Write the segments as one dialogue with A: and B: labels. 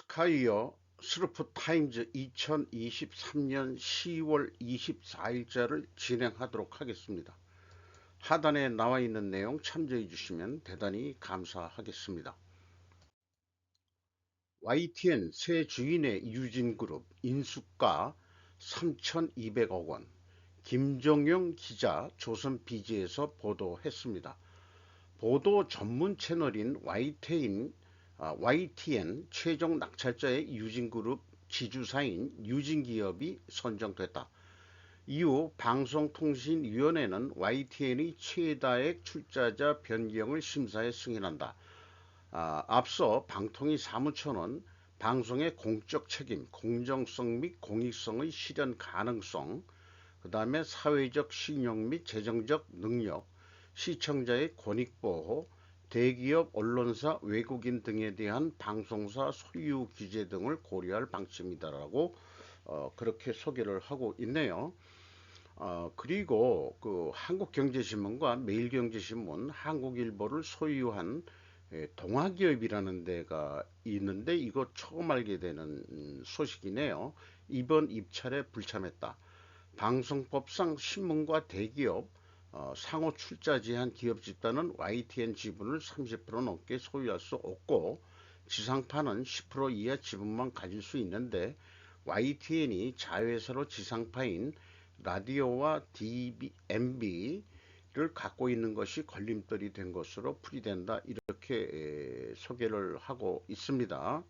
A: 스카이어 스루프 타임즈 2023년 10월 24일자를 진행하도록 하겠습니다. 하단에 나와 있는 내용 참조해 주시면 대단히 감사하겠습니다. YTN 새 주인의 유진그룹 인수가 3,200억 원. 김정용 기자 조선비지에서 보도했습니다. 보도 전문 채널인 YTN 최종 낙찰자의 유진그룹 지주사인 유진기업이 선정됐다. 이후 방송통신위원회는 YTN의 최다액 출자자 변경을 심사에 승인한다. 앞서 방통위 사무처는 방송의 공적 책임, 공정성 및 공익성의 실현 가능성, 그 다음에 사회적 신용 및 재정적 능력, 시청자의 권익보호, 대기업, 언론사, 외국인 등에 대한 방송사 소유 규제 등을 고려할 방침이다라고 그렇게 소개를 하고 있네요. 그리고 그 한국경제신문과 매일경제신문, 한국일보를 소유한 동아기업이라는 데가 있는데 이거 처음 알게 되는 소식이네요. 이번 입찰에 불참했다. 방송법상 신문과 대기업 상호 출자 제한 기업 집단은 YTN 지분을 30% 넘게 소유할 수 없고 지상파는 10% 이하 지분만 가질 수 있는데 YTN이 자회사로 지상파인 라디오와 MB를 갖고 있는 것이 걸림돌이 된 것으로 풀이된다. 이렇게 소개를 하고 있습니다.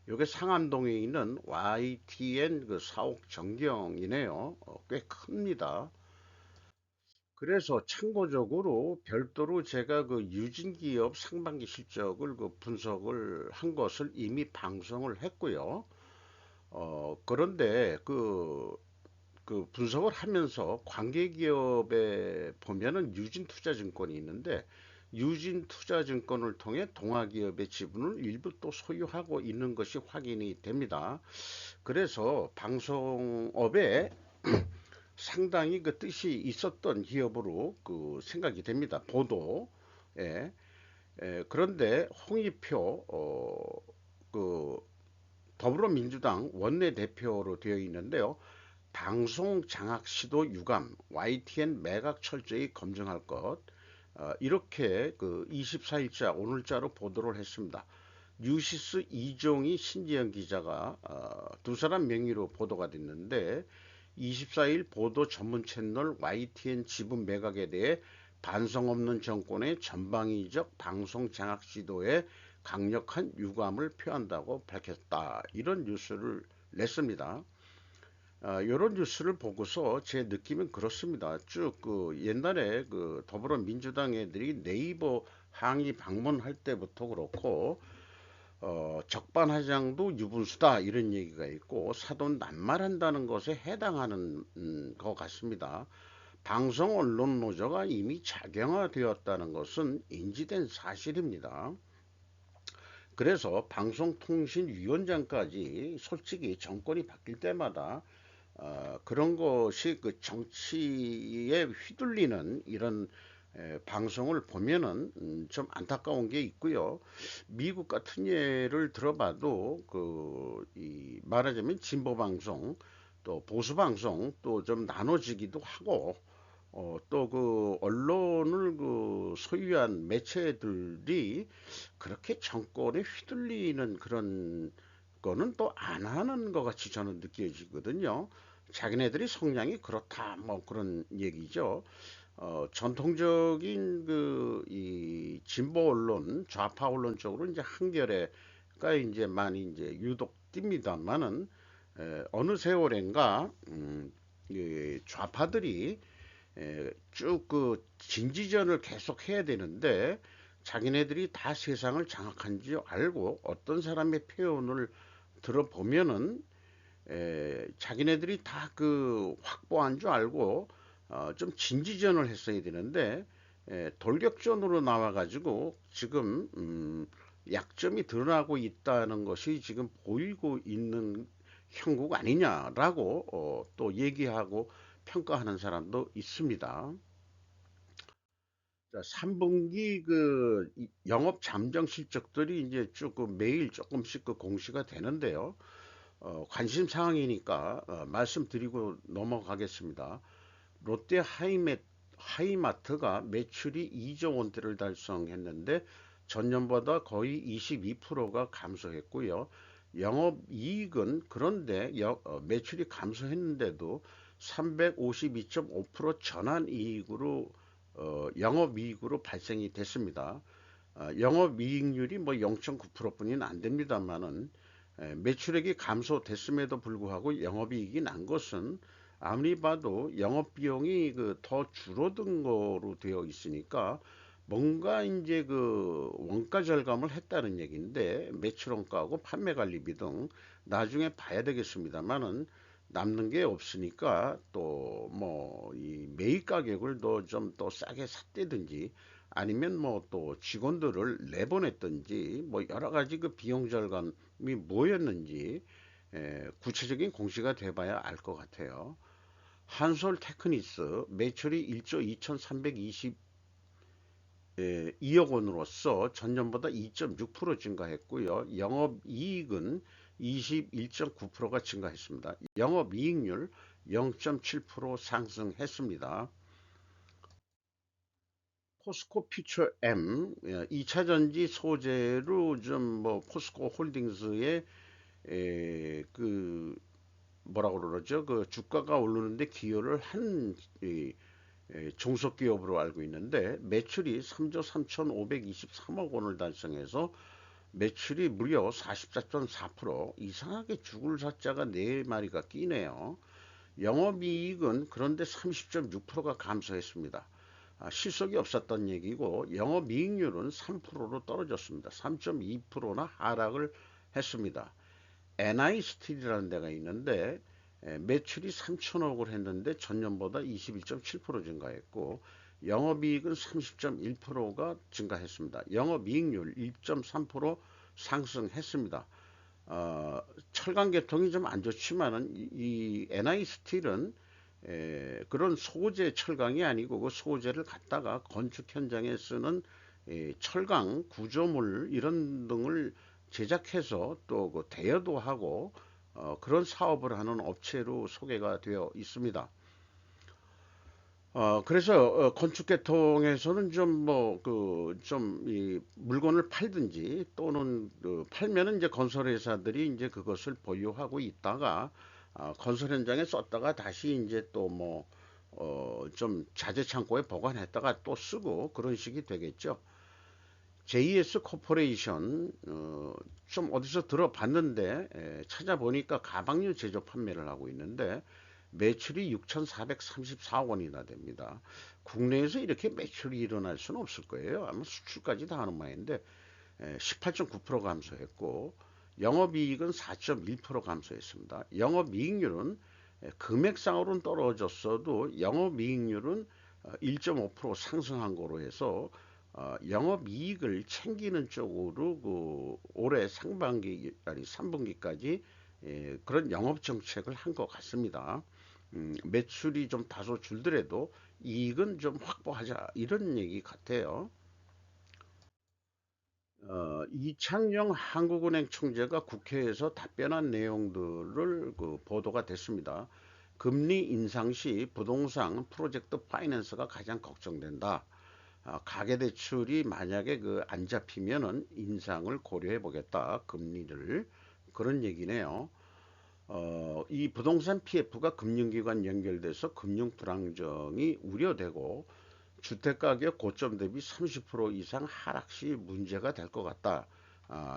A: 요게 상암동에 있는 YTN 그 사옥 전경이네요. 꽤 큽니다. 그래서 참고적으로 별도로 제가 그 유진기업 상반기 실적을 그 분석을 한 것을 이미 방송을 했고요. 그런데 그 분석을 하면서 관계기업에 보면은 유진투자증권이 있는데 유진투자증권을 통해 동아기업의 지분을 일부 또 소유하고 있는 것이 확인이 됩니다. 그래서 방송업에 상당히 그 뜻이 있었던 기업으로 그 생각이 됩니다. 보도. 예. 그런데 홍익표 그 더불어민주당 원내대표로 되어 있는데요. 방송 장악 시도 유감, YTN 매각 철저히 검증할 것. 이렇게 그 24일자 오늘자로 보도를 했습니다. 뉴시스 이종희 신지영 기자가 두 사람 명의로 보도가 됐는데 24일 보도 전문 채널 YTN 지분 매각에 대해 반성 없는 정권의 전방위적 방송 장악 시도에 강력한 유감을 표한다고 밝혔다. 이런 뉴스를 냈습니다. 이런 뉴스를 보고서 제 느낌은 그렇습니다. 쭉 그 옛날에 그 더불어민주당 애들이 네이버 항의 방문할 때부터 그렇고 적반하장도 유분수다 이런 얘기가 있고 사돈 낱말한다는 것에 해당하는 것 같습니다. 방송 언론 노조가 이미 작용화되었다는 것은 인지된 사실입니다. 그래서 방송통신위원장까지 솔직히 정권이 바뀔 때마다 그런 것이 그 정치에 휘둘리는 이런 방송을 보면은 좀 안타까운 게 있고요. 미국 같은 예를 들어봐도 이 말하자면 진보 방송 또 보수 방송 또 좀 나눠지기도 하고 또 그 언론을 그 소유한 매체들이 그렇게 정권에 휘둘리는 그런 거는 또 안 하는 것 같이 저는 느껴지거든요. 자기네들이 성향이 그렇다 뭐 그런 얘기죠. 전통적인 이 진보 언론, 좌파 언론 쪽으로 이제 한겨레가 이제 많이 이제 유독 띕니다만은 어느 세월인가 이 좌파들이 쭉 그 진지전을 계속 해야 되는데 자기네들이 다 세상을 장악한 줄 알고 어떤 사람의 표현을 들어보면은 자기네들이 다 그 확보한 줄 알고 좀 진지전을 했어야 되는데 돌격전으로 나와가지고 지금 약점이 드러나고 있다는 것이 지금 보이고 있는 형국 아니냐라고 또 얘기하고 평가하는 사람도 있습니다. 자, 3분기 그 영업 잠정 실적들이 이제 조금 매일 조금씩 그 공시가 되는데요. 관심 사항이니까 말씀드리고 넘어가겠습니다. 롯데 하이마트가 매출이 2조 원대를 달성했는데 전년보다 거의 22%가 감소했고요. 영업이익은 그런데 매출이 감소했는데도 352.5% 전환이익으로 영업이익으로 발생이 됐습니다. 영업이익률이 뭐 0.9%뿐이 안 됩니다만은 매출액이 감소됐음에도 불구하고 영업이익이 난 것은 아무리 봐도 영업비용이 그 더 줄어든 거로 되어 있으니까 뭔가 이제 그 원가 절감을 했다는 얘기인데 매출 원가하고 판매 관리비 등 나중에 봐야 되겠습니다만은 남는 게 없으니까 또 뭐 이 매입 가격을 더 좀 더 싸게 샀다든지 아니면 뭐 또 직원들을 내보냈든지 뭐 여러 가지 그 비용 절감이 뭐였는지 구체적인 공시가 돼봐야 알 것 같아요. 한솔 테크니스 매출이 1조 2320 2억 원으로서 전년보다 2.6% 증가했고요. 영업이익은 21.9%가 증가했습니다. 영업이익률 0.7% 상승했습니다. 포스코 퓨처 M 2차 전지 소재로 좀 뭐 포스코 홀딩스의 그 뭐라고 그러죠? 그 주가가 오르는데 기여를 한 종속기업으로 알고 있는데 매출이 3조 3,523억 원을 달성해서 매출이 무려 44.4% 이상하게 죽을 사자가 4마리가 끼네요. 영업이익은 그런데 30.6%가 감소했습니다. 실속이 없었던 얘기고 영업이익률은 3%로 떨어졌습니다. 3.2%나 하락을 했습니다. NI스틸이라는 데가 있는데 매출이 3천억을 했는데 전년보다 21.7% 증가했고 영업이익은 30.1%가 증가했습니다. 영업이익률 1.3% 상승했습니다. 철강 계통이 좀 안 좋지만은 이 NI스틸은 그런 소재 철강이 아니고 그 소재를 갖다가 건축 현장에 쓰는 철강 구조물 이런 등을 제작해서 또 그 대여도 하고 그런 사업을 하는 업체로 소개가 되어 있습니다. 그래서 건축 계통에서는 좀 뭐 그 좀 이 물건을 팔든지 또는 그 팔면은 이제 건설 회사들이 이제 그것을 보유하고 있다가 건설 현장에 썼다가 다시 이제 또 뭐 좀 자재 창고에 보관했다가 또 쓰고 그런 식이 되겠죠. JS 코퍼레이션 좀 어디서 들어봤는데 찾아보니까 가방류 제조 판매를 하고 있는데 매출이 6,434억 원이나 됩니다. 국내에서 이렇게 매출이 일어날 수는 없을 거예요. 아마 수출까지 다 하는 모양인데 18.9% 감소했고 영업이익은 4.1% 감소했습니다. 영업이익률은 금액상으로는 떨어졌어도 영업이익률은 1.5% 상승한 거로 해서 영업이익을 챙기는 쪽으로 그 올해 상반기 아니 3분기까지 그런 영업 정책을 한 것 같습니다. 매출이 좀 다소 줄더라도 이익은 좀 확보하자 이런 얘기 같아요. 이창용 한국은행 총재가 국회에서 답변한 내용들을 그 보도가 됐습니다. 금리 인상 시 부동산 프로젝트 파이낸스가 가장 걱정된다. 가계대출이 만약에 그 안 잡히면은 인상을 고려해 보겠다. 금리를. 그런 얘기네요. 이 부동산 PF가 금융기관 연결돼서 금융 불안정이 우려되고 주택가격 고점 대비 30% 이상 하락 시 문제가 될 것 같다.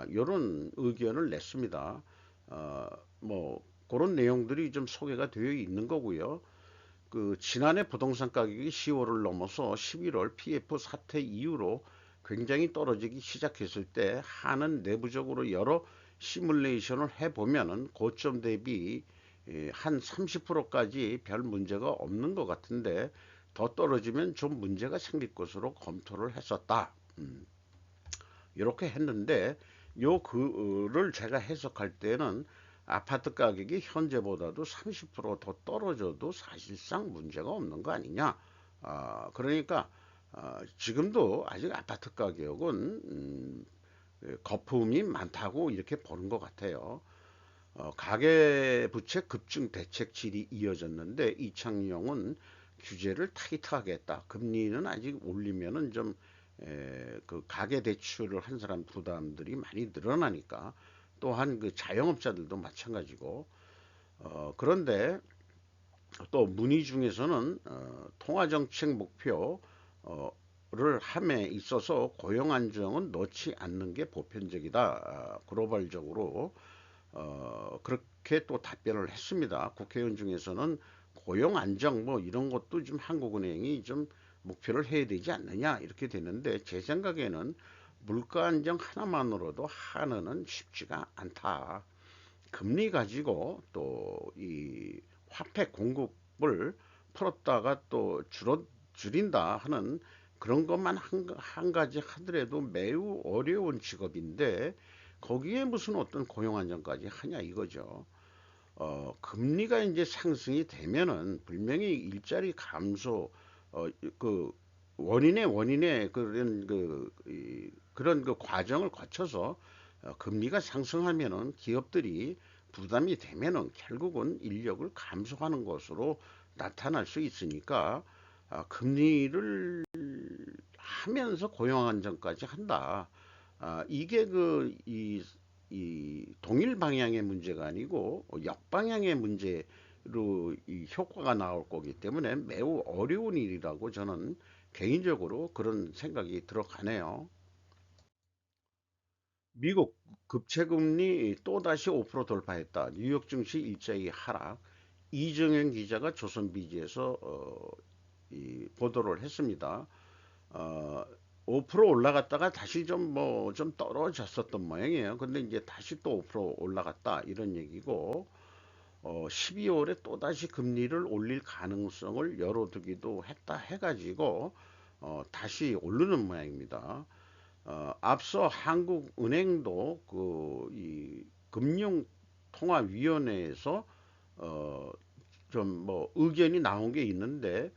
A: 이런 의견을 냈습니다. 뭐 그런 내용들이 좀 소개가 되어 있는 거고요. 그 지난해 부동산 가격이 10월을 넘어서 11월 PF 사태 이후로 굉장히 떨어지기 시작했을 때 한은 내부적으로 여러 시뮬레이션을 해보면은 고점 대비 한 30%까지 별 문제가 없는 것 같은데 더 떨어지면 좀 문제가 생길 것으로 검토를 했었다. 이렇게 했는데 요 글을 제가 해석할 때는 아파트 가격이 현재보다도 30%더 떨어져도 사실상 문제가 없는 거 아니냐. 그러니까 지금도 아직 아파트 가격은 거품이 많다고 이렇게 보는 것 같아요. 가계부채 급증 대책질이 이어졌는데 이창용은 규제를 타이트하게 했다. 금리는 아직 올리면은 좀 그 가계 대출을 한 사람 부담들이 많이 늘어나니까 또한 그 자영업자들도 마찬가지고 그런데 또 문의 중에서는 통화정책 목표를 함에 있어서 고용 안정은 넣지 않는 게 보편적이다. 글로벌적으로 그렇게 또 답변을 했습니다. 국회의원 중에서는 고용 안정 뭐 이런 것도 좀 한국은행이 좀 목표를 해야 되지 않느냐 이렇게 되는데 제 생각에는 물가 안정 하나만으로도 한은은 쉽지가 않다. 금리 가지고 또 이 화폐 공급을 풀었다가 또 줄인다 하는 그런 것만 한 가지 하더라도 매우 어려운 직업인데 거기에 무슨 어떤 고용 안정까지 하냐 이거죠. 금리가 이제 상승이 되면은 분명히 일자리 감소, 그 원인의 그런 그런 그 과정을 거쳐서 금리가 상승하면은 기업들이 부담이 되면은 결국은 인력을 감소하는 것으로 나타날 수 있으니까 금리를 하면서 고용 안정까지 한다. 이게 이 동일 방향의 문제가 아니고 역방향의 문제로 이 효과가 나올 거기 때문에 매우 어려운 일이라고 저는 개인적으로 그런 생각이 들어가네요. 미국 급체금리 또다시 5% 돌파했다. 뉴욕 증시 일자리 하락. 이정현 기자가 조선비지에서 이 보도를 했습니다. 어, 5% 올라갔다가 다시 좀 떨어졌었던 모양이에요. 근데 이제 다시 또 5% 올라갔다 이런 얘기고 12월에 또다시 금리를 올릴 가능성을 열어두기도 했다 해가지고 다시 오르는 모양입니다. 앞서 한국은행도 이 금융통화위원회에서 어, 좀 뭐 의견이 나온 게 있는데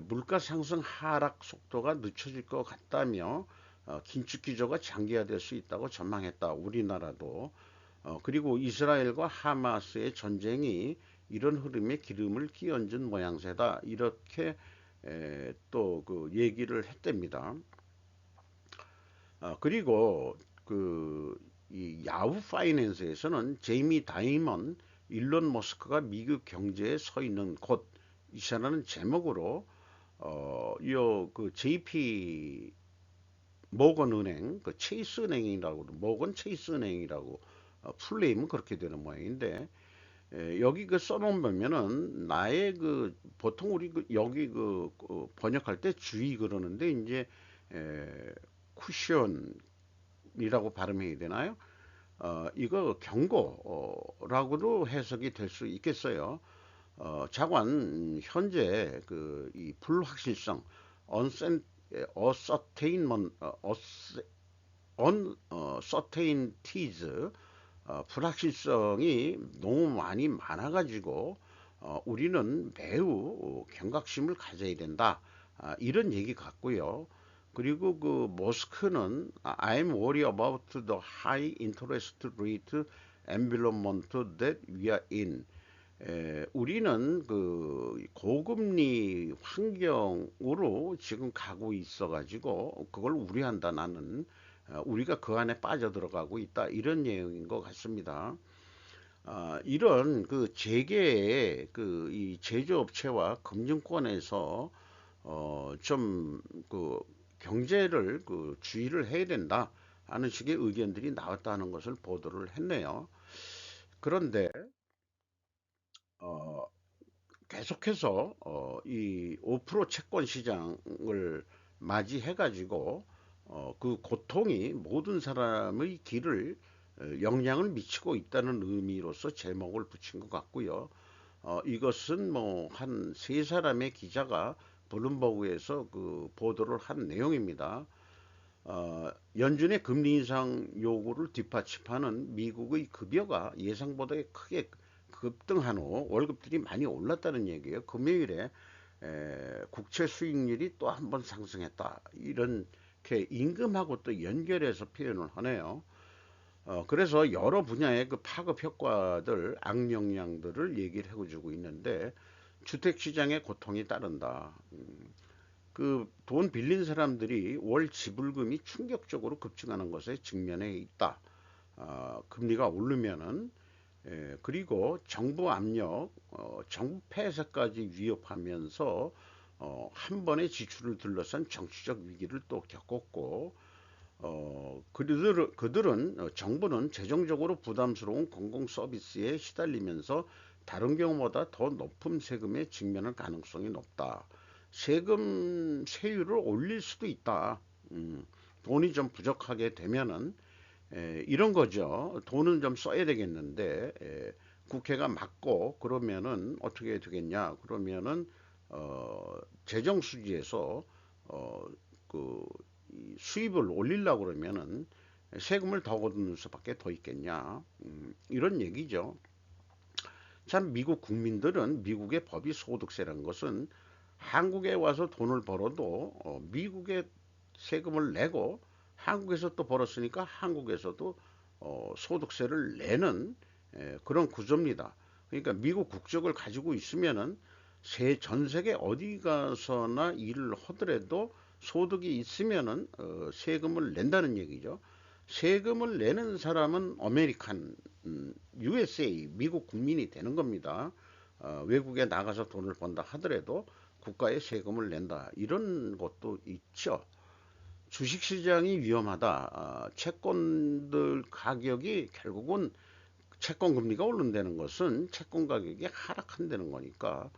A: 물가 상승 하락 속도가 늦춰질 것 같다며 긴축 기조가 장기화될 수 있다고 전망했다. 우리나라도 그리고 이스라엘과 하마스의 전쟁이 이런 흐름에 기름을 끼얹은 모양새다. 이렇게 또 그 얘기를 했답니다. 그리고 이 야후 파이낸스에서는 제이미 다이먼 일론 머스크가 미국 경제에 서 있는 곳이라는 제목으로 요 그 JP 모건 은행 그 체이스 은행이라고 모건 체이스 은행이라고 풀네임은 그렇게 되는 모양인데 여기 그 써놓은 보면은 나의 그 보통 우리 그 여기 번역할 때 주의 그러는데 이제 에, 쿠션이라고 발음해야 되나요? 이거 경고라고도 해석이 될 수 있겠어요. 자관 현재 이 불확실성 uncertain- uncertainment, uncertainties 불확실성이 너무 많아가지고 우리는 매우 경각심을 가져야 된다. 이런 얘기 같고요. 그리고 그 머스크는 I'm worried about the high interest rate environment that we are in. 우리는 그 고금리 환경으로 지금 가고 있어가지고 그걸 우려한다 나는 우리가 그 안에 빠져들어가고 있다 이런 내용인 것 같습니다. 이런 그 재계의 이 제조업체와 금융권에서 좀 경제를 주의를 해야 된다 하는 식의 의견들이 나왔다는 것을 보도를 했네요. 그런데 어, 계속해서 이 5% 채권 시장을 맞이해 가지고 그 고통이 모든 사람의 길을 영향을 미치고 있다는 의미로서 제목을 붙인 것 같고요. 이것은 뭐 한 세 사람의 기자가 블룸버그에서 그 보도를 한 내용입니다. 연준의 금리 인상 요구를 뒷받침하는 미국의 급여가 예상보다 크게 급등한 후 월급들이 많이 올랐다는 얘기예요. 금요일에 국채 수익률이 또 한 번 상승했다. 이렇게 임금하고 또 연결해서 표현을 하네요. 그래서 여러 분야의 그 파급 효과들, 악영향들을 얘기를 해주고 있는데 주택시장에 고통이 따른다. 그 돈 빌린 사람들이 월 지불금이 충격적으로 급증하는 것에 직면해 있다. 금리가 오르면은 그리고 정부 압력, 정부 폐쇄까지 위협하면서 한 번의 지출을 둘러싼 정치적 위기를 또 겪었고 그들은 정부는 재정적으로 부담스러운 공공 서비스에 시달리면서 다른 경우보다 더 높은 세금에 직면할 가능성이 높다. 세율을 올릴 수도 있다. 돈이 좀 부족하게 되면은 이런 거죠. 돈은 좀 써야 되겠는데 국회가 막고 그러면은 어떻게 되겠냐? 그러면은 재정 수지에서 어, 그 수입을 올리려고 그러면은 세금을 더 걷는 수밖에 더 있겠냐? 이런 얘기죠. 참 미국 국민들은 미국의 법이 소득세라는 것은 한국에 와서 돈을 벌어도 미국에 세금을 내고 한국에서 또 벌었으니까 한국에서도 소득세를 내는 그런 구조입니다. 그러니까 미국 국적을 가지고 있으면은 전 세계 어디 가서나 일을 하더라도 소득이 있으면은 세금을 낸다는 얘기죠. 세금을 내는 사람은 아메리칸, USA, 미국 국민이 되는 겁니다. 외국에 나가서 돈을 번다 하더라도 국가에 세금을 낸다. 이런 것도 있죠. 주식시장이 위험하다. 채권들 가격이 결국은 채권 금리가 오른다는 것은 채권 가격이 하락한다는 거니까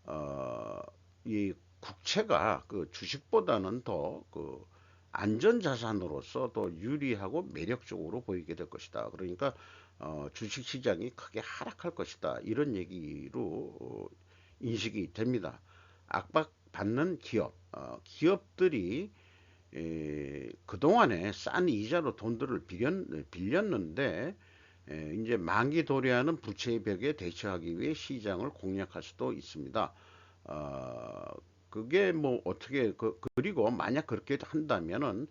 A: 어, 이 국채가 그 주식보다는 더 그 안전 자산으로서 더 유리하고 매력적으로 보이게 될 것이다. 그러니까 주식 시장이 크게 하락할 것이다. 이런 얘기로 인식이 됩니다. 압박받는 기업, 기업들이 그동안에 싼 이자로 돈들을 빌렸는데 이제 만기 도래하는 부채의 벽에 대처하기 위해 시장을 공략할 수도 있습니다. 어, 그게 뭐 어떻게 그리고 만약 그렇게 한다면은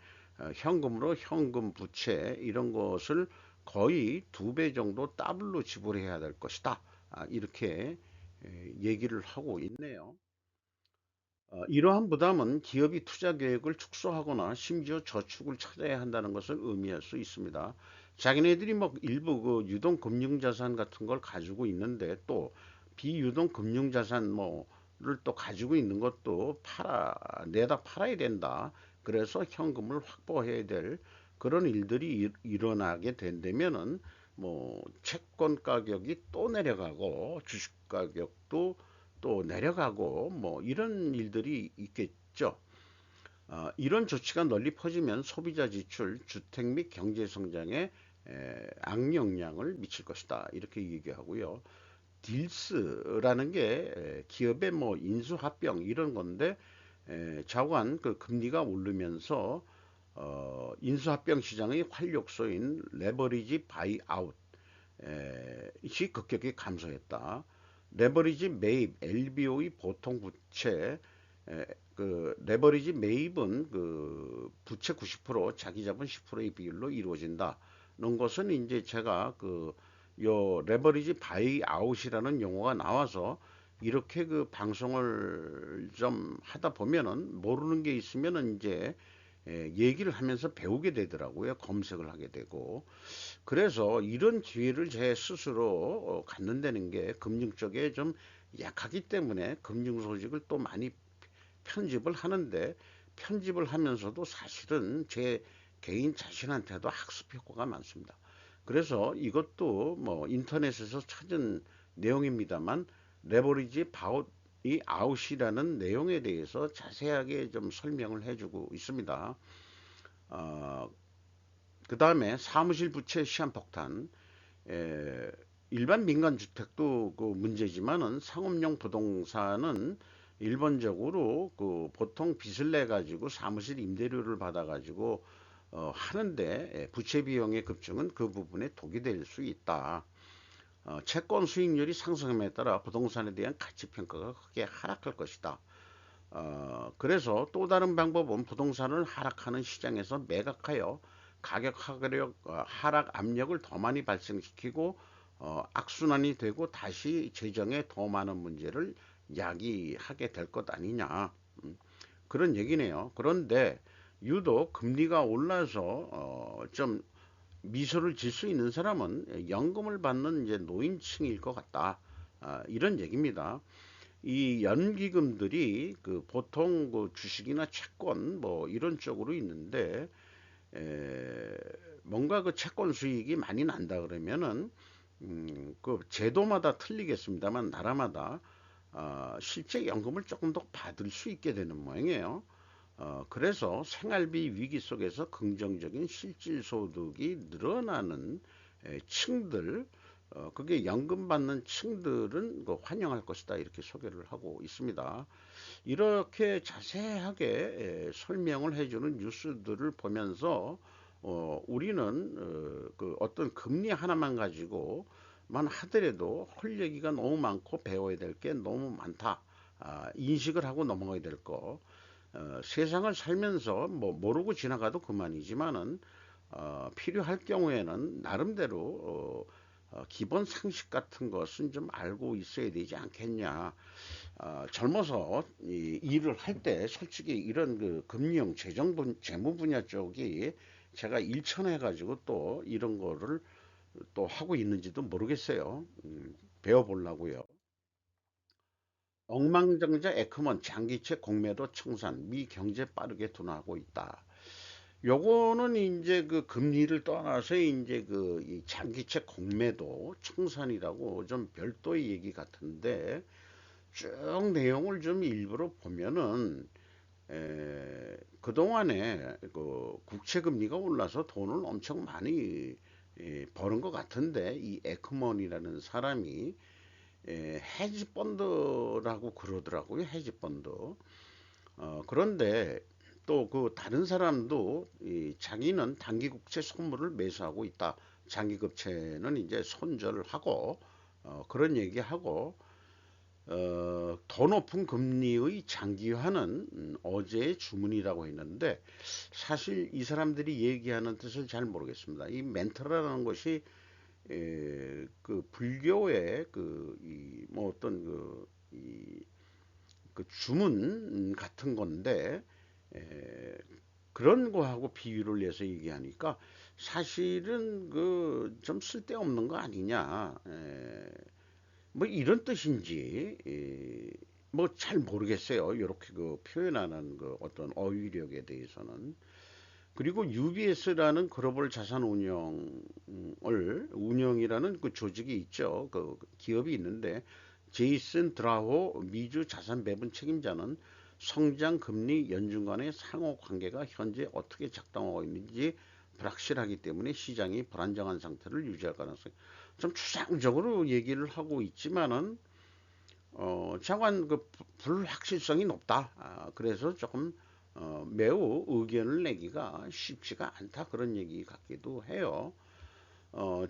A: 현금으로 현금 부채 이런 것을 거의 2배 정도 더블로 지불해야 될 것이다. 이렇게 얘기를 하고 있네요. 이러한 부담은 기업이 투자 계획을 축소하거나 심지어 저축을 찾아야 한다는 것을 의미할 수 있습니다. 자기네들이 뭐 일부 그 유동 금융 자산 같은 걸 가지고 있는데 또 비유동 금융 자산 뭐를 또 가지고 있는 것도 내다 팔아야 된다. 그래서 현금을 확보해야 될 그런 일들이 일어나게 된다면은 뭐 채권 가격이 또 내려가고 주식 가격도 또 내려가고 뭐 이런 일들이 있겠죠. 이런 조치가 널리 퍼지면 소비자 지출, 주택 및 경제 성장에 악영향을 미칠 것이다. 이렇게 얘기하고요. 딜스라는 게 기업의 뭐 인수합병 이런 건데 자관 그 금리가 오르면서 인수합병 시장의 활력소인 레버리지 바이아웃 이 급격히 감소했다. 레버리지 매입, LBO의 보통 부채, 그 레버리지 매입은 그 부채 90%, 자기 자본 10%의 비율로 이루어진다. 는 것은 이제 제가 그 요 레버리지 바이 아웃이라는 용어가 나와서 이렇게 그 방송을 좀 하다 보면은 모르는 게 있으면은 이제 얘기를 하면서 배우게 되더라고요. 검색을 하게 되고. 그래서 이런 기회를 제 스스로 갖는다는 게 금융 쪽에 좀 약하기 때문에 금융 소식을 또 많이 편집을 하는데 편집을 하면서도 사실은 제 개인 자신한테도 학습 효과가 많습니다. 그래서 이것도 뭐 인터넷에서 찾은 내용입니다만 레버리지 바웃이 아웃이라는 내용에 대해서 자세하게 좀 설명을 해주고 있습니다. 어, 그 다음에 사무실 부채 시한폭탄, 에, 일반 민간 주택도 그 문제지만은 상업용 부동산은 일반적으로 그 보통 빚을 내 가지고 사무실 임대료를 받아 가지고 하는데 부채 비용의 급증은 그 부분에 독이 될 수 있다. 채권 수익률이 상승함에 따라 부동산에 대한 가치 평가가 크게 하락할 것이다. 그래서 또 다른 방법은 부동산을 하락하는 시장에서 매각하여 하락 압력을 더 많이 발생시키고 악순환이 되고 다시 재정에 더 많은 문제를 야기하게 될 것 아니냐. 그런 얘기네요. 그런데 유독 금리가 올라서 좀 미소를 질 수 있는 사람은 연금을 받는 이제 노인층일 것 같다. 이런 얘기입니다. 이 연기금들이 그 보통 그 주식이나 채권 뭐 이런 쪽으로 있는데 에, 뭔가 그 채권 수익이 많이 난다 그러면은 그 제도마다 틀리겠습니다만 나라마다 실제 연금을 조금 더 받을 수 있게 되는 모양이에요. 그래서 생활비 위기 속에서 긍정적인 실질 소득이 늘어나는 층들, 그게 연금 받는 층들은 그 환영할 것이다 이렇게 소개를 하고 있습니다. 이렇게 자세하게 설명을 해주는 뉴스들을 보면서 우리는 그 어떤 금리 하나만 가지고만 하더라도 할 얘기가 너무 많고 배워야 될 게 너무 많다. 인식을 하고 넘어가야 될 거. 세상을 살면서 뭐 모르고 지나가도 그만이지만은 필요할 경우에는 나름대로 기본 상식 같은 것은 좀 알고 있어야 되지 않겠냐. 젊어서 이 일을 할 때 솔직히 이런 그 금융, 재무 분야 쪽이 제가 일천해가지고 또 이런 거를 또 하고 있는지도 모르겠어요. 배워보려고요. 억만장자 에크먼 장기채 공매도 청산 미 경제 빠르게 둔화하고 있다. 요거는 이제 그 금리를 떠나서 이제 그 이 장기채 공매도 청산이라고 좀 별도의 얘기 같은데 쭉 내용을 좀 일부러 보면은 그동안에 그 국채 금리가 올라서 돈을 엄청 많이 버는 것 같은데 이 에크먼이라는 사람이 헤지 펀드라고 그러더라고요. 헤지 펀드. 그런데 또 그 다른 사람도 자기는 단기 국채 선물을 매수하고 있다. 장기 국채는 이제 손절을 하고 그런 얘기하고 더 높은 금리의 장기화는 어제의 주문이라고 했는데 사실 이 사람들이 얘기하는 뜻을 잘 모르겠습니다. 이 멘트라는 것이 그 불교의 뭐 어떤 그 주문 같은 건데 에, 그런 거하고 비유를 해서 얘기하니까 사실은 그 좀 쓸데없는 거 아니냐. 뭐 이런 뜻인지 뭐 잘 모르겠어요. 이렇게 그 표현하는 그 어떤 어휘력에 대해서는. 그리고 UBS라는 글로벌 자산 운영이라는 그 조직이 있죠. 그 기업이 있는데 제이슨 드라호 미주 자산 배분 책임자는 성장 금리 연준 간의 상호 관계가 현재 어떻게 작동하고 있는지 불확실하기 때문에 시장이 불안정한 상태를 유지할 가능성이 좀 추상적으로 얘기를 하고 있지만은 차관 그 불확실성이 높다. 그래서 조금 매우 의견을 내기가 쉽지가 않다 그런 얘기 같기도 해요.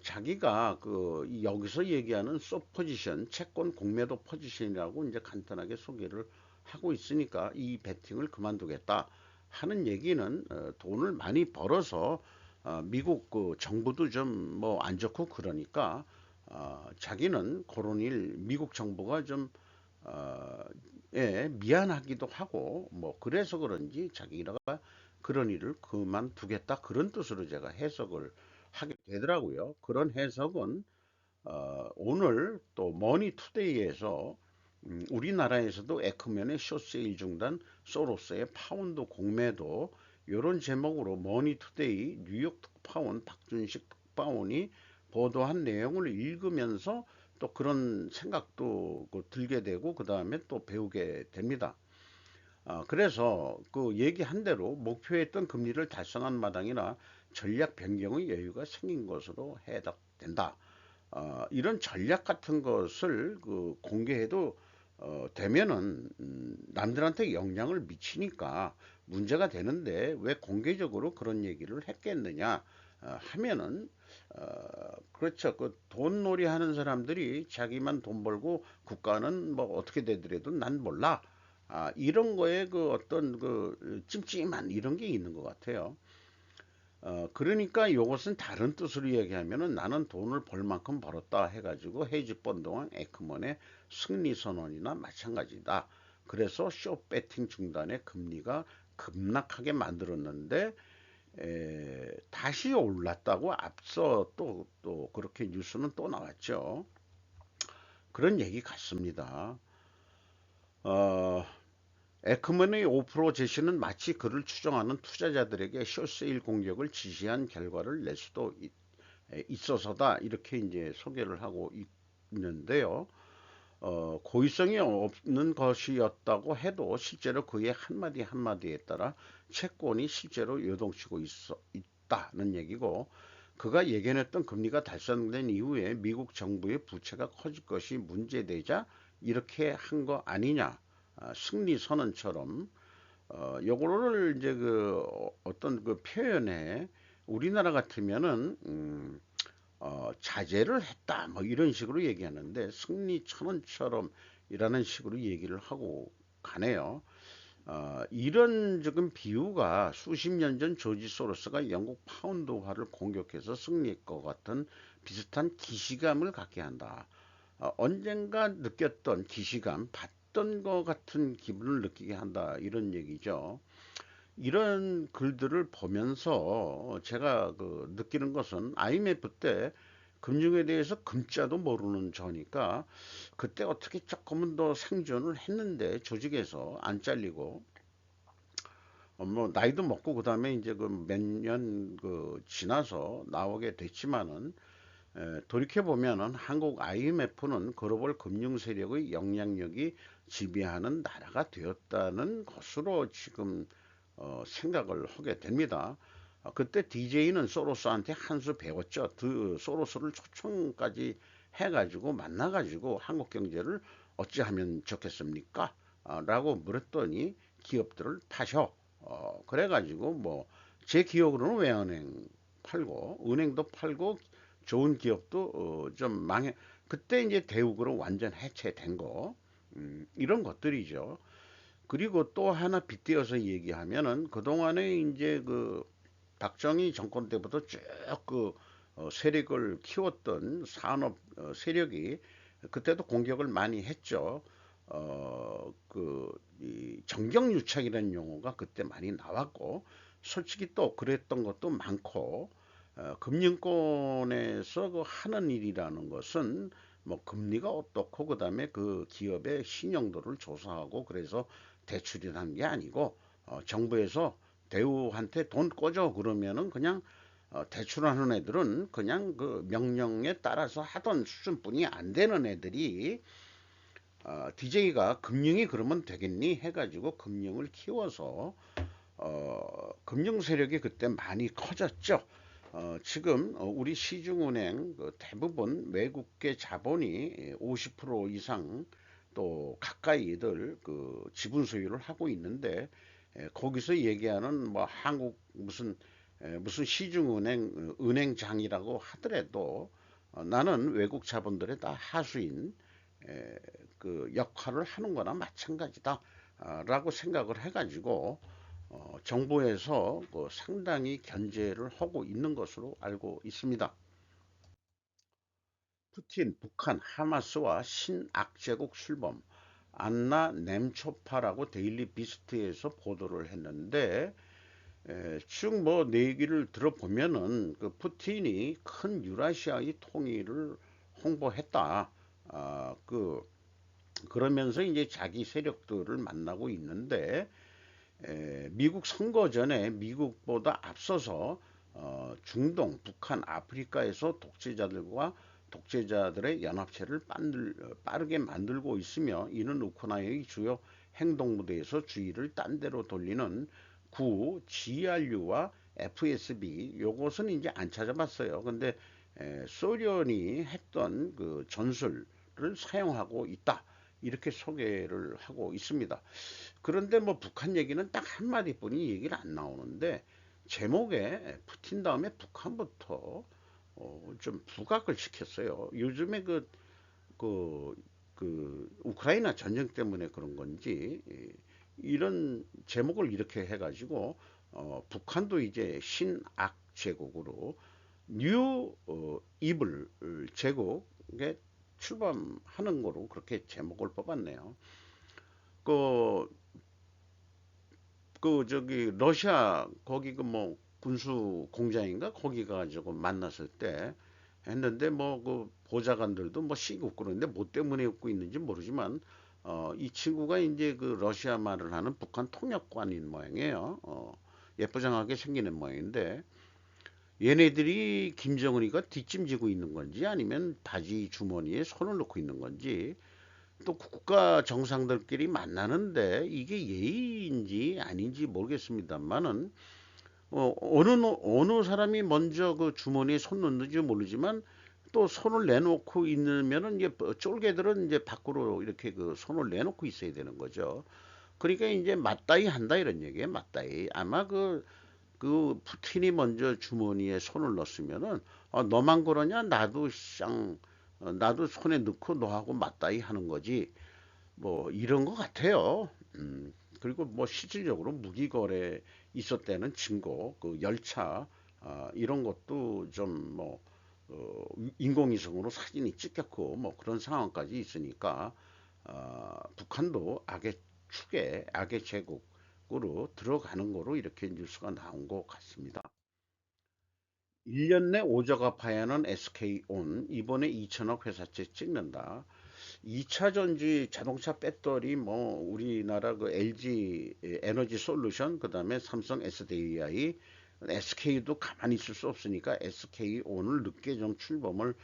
A: 자기가 그 여기서 얘기하는 소프트 포지션, 채권 공매도 포지션이라고 이제 간단하게 소개를 하고 있으니까 이 베팅을 그만두겠다 하는 얘기는 돈을 많이 벌어서 미국 그 정부도 좀 뭐 안 좋고 그러니까 자기는 그런 일 미국 정부가 좀 어, 미안하기도 하고 뭐 그래서 그런지 자기가 그런 일을 그만두겠다 그런 뜻으로 제가 해석을 하게 되더라고요. 그런 해석은 오늘 또 머니투데이에서 우리나라에서도 에크맨의 숏세일 중단, 소로스의 파운드 공매도 이런 제목으로 머니투데이 뉴욕 특파원 박준식 특파원이 보도한 내용을 읽으면서 또 그런 생각도 그 들게 되고 그 다음에 또 배우게 됩니다. 그래서 그 얘기한 대로 목표했던 금리를 달성한 마당이나 전략 변경의 여유가 생긴 것으로 해석된다. 이런 전략 같은 것을 그 공개해도 되면은 남들한테 영향을 미치니까 문제가 되는데 왜 공개적으로 그런 얘기를 했겠느냐 하면은 그렇죠. 그 돈놀이 하는 사람들이 자기만 돈 벌고 국가는 뭐 어떻게 되더라도 난 몰라. 이런 거에 그 어떤 그 찜찜한 이런 게 있는 것 같아요. 그러니까 이것은 다른 뜻으로 얘기하면은 나는 돈을 벌 만큼 벌었다 해가지고 헤지펀드와 에크먼의 승리 선언이나 마찬가지다. 그래서 숏 배팅 중단에 금리가 급락하게 만들었는데 다시 올랐다고 앞서 또 그렇게 뉴스는 또 나왔죠. 그런 얘기 같습니다. 어, 에크먼의 5% 제시는 마치 그를 추종하는 투자자들에게 숏세일 공격을 지시한 결과를 낼 수도 있어서다 이렇게 이제 소개를 하고 있는데요. 고의성이 없는 것이었다고 해도 실제로 그의 한마디 한마디에 따라 채권이 실제로 요동치고 있다는 얘기고, 그가 예견했던 금리가 달성된 이후에 미국 정부의 부채가 커질 것이 문제되자 이렇게 한 거 아니냐. 승리 선언처럼 요거를 이제 그 어떤 그 표현에 우리나라 같으면은 자제를 했다 뭐 이런 식으로 얘기하는데 승리 천원처럼 이라는 식으로 얘기를 하고 가네요. 이런 지금 비유가 수십 년 전 조지 소로스가 영국 파운드화를 공격해서 승리할 것 같은 비슷한 기시감을 갖게 한다. 언젠가 느꼈던 기시감, 받던 것 같은 기분을 느끼게 한다. 이런 얘기죠. 이런 글들을 보면서 제가 그 느끼는 것은 IMF 때 금융에 대해서 금자도 모르는 저니까 그때 어떻게 조금은 더 생존을 했는데 조직에서 안 잘리고 뭐 나이도 먹고 그다음에 이제 그 몇 년 그 지나서 나오게 됐지만은 돌이켜 보면은 한국 IMF는 글로벌 금융 세력의 영향력이 지배하는 나라가 되었다는 것으로 지금 생각을 하게 됩니다. 그때 DJ는 소로스한테 한 수 배웠죠. 그 소로스를 초청까지 해가지고 만나가지고 한국 경제를 어찌하면 좋겠습니까? 라고 물었더니 기업들을 파셔. 그래가지고 뭐 제 기억으로는 외환은행 팔고 은행도 팔고 좋은 기업도 좀 망해. 그때 이제 대우그룹 완전 해체된 거 이런 것들이죠. 그리고 또 하나 빗대어서 얘기하면은 그동안에 이제 그 박정희 정권 때부터 쭉 그 세력을 키웠던 산업 세력이 그때도 공격을 많이 했죠. 이 정경유착이라는 용어가 그때 많이 나왔고, 솔직히 또 그랬던 것도 많고, 금융권에서 그 하는 일이라는 것은 뭐 금리가 어떻고 그다음에 그 기업의 신용도를 조사하고 그래서 대출이라는 게 아니고 정부에서 대우한테 돈 꿔줘 그러면은 그냥 대출하는 애들은 그냥 그 명령에 따라서 하던 수준뿐이 안 되는 애들이 DJ가 금융이 그러면 되겠니 해가지고 금융을 키워서 금융 세력이 그때 많이 커졌죠. 지금 우리 시중은행 그 대부분 외국계 자본이 50% 이상 또 가까이들 그 지분 소유를 하고 있는데 거기서 얘기하는 뭐 한국 무슨 시중은행 은행장이라고 하더라도 나는 외국 자본들의 다 하수인 그 역할을 하는 거나 마찬가지다 라고 생각을 해가지고 정부에서 그 상당히 견제를 하고 있는 것으로 알고 있습니다. 푸틴, 북한, 하마스와 신악제국 출범, 안나 냄초파라고 데일리 비스트에서 보도를 했는데 쭉 뭐 내기를 들어보면은 그 푸틴이 큰 유라시아의 통일을 홍보했다. 그러면서 이제 자기 세력들을 만나고 있는데 미국 선거 전에 미국보다 앞서서 중동, 북한, 아프리카에서 독재자들의 연합체를 빠르게 만들고 있으며 이는 우크라이나의 주요 행동무대에서 주의를 딴 데로 돌리는 구 GRU와 FSB 요것은 이제 안 찾아봤어요. 근데 소련이 했던 그 전술을 사용하고 있다. 이렇게 소개를 하고 있습니다. 그런데 뭐 북한 얘기는 딱 한마디뿐이 얘기를 안 나오는데 제목에 푸틴 다음에 북한부터 좀 부각을 시켰어요. 요즘에 그 그 우크라이나 전쟁 때문에 그런 건지 이런 제목을 이렇게 해가지고 북한도 이제 신악 제국으로 뉴 이블 제국에 출범하는 거로 그렇게 제목을 뽑았네요. 그, 그 저기 러시아 거기 그 뭐 군수 공장인가 거기 가지고 만났을 때 했는데 뭐 그 보좌관들도 뭐 씩 웃고 그러는데 뭐 때문에 웃고 있는지 모르지만 이 친구가 이제 그 러시아 말을 하는 북한 통역관인 모양이에요. 예쁘장하게 생기는 모양인데 얘네들이 김정은이가 뒷짐지고 있는 건지 아니면 바지 주머니에 손을 넣고 있는 건지 또 국가 정상들끼리 만나는데 이게 예의인지 아닌지 모르겠습니다만은 어느 사람이 먼저 그 주머니에 손 넣는지 모르지만 또 손을 내놓고 있으면은 이제 쫄개들은 이제 밖으로 이렇게 그 손을 내놓고 있어야 되는 거죠. 그러니까 이제 맞다이 한다 이런 얘기예요. 맞다이. 아마 그 푸틴이 먼저 주머니에 손을 넣었으면은 너만 그러냐 나도 손에 넣고 너하고 맞다이 하는 거지 뭐 이런 것 같아요. 그리고 뭐 실질적으로 무기 거래 있었다는 증거, 그 열차 이런 것도 좀 뭐 인공위성으로 사진이 찍혔고 뭐 그런 상황까지 있으니까 북한도 악의 축에 악의 제국으로 들어가는 거로 이렇게 뉴스가 나온 것 같습니다. 1년 내 오저가 파야는 SK온 이번에 2천억 회사채 찍는다. 2차 전지 자동차 배터리 뭐 우리나라 그 LG 에너지 솔루션 그다음에 삼성 SDI SK도 가만히 있을 수 없으니까 SK 오늘 늦게 좀 출범을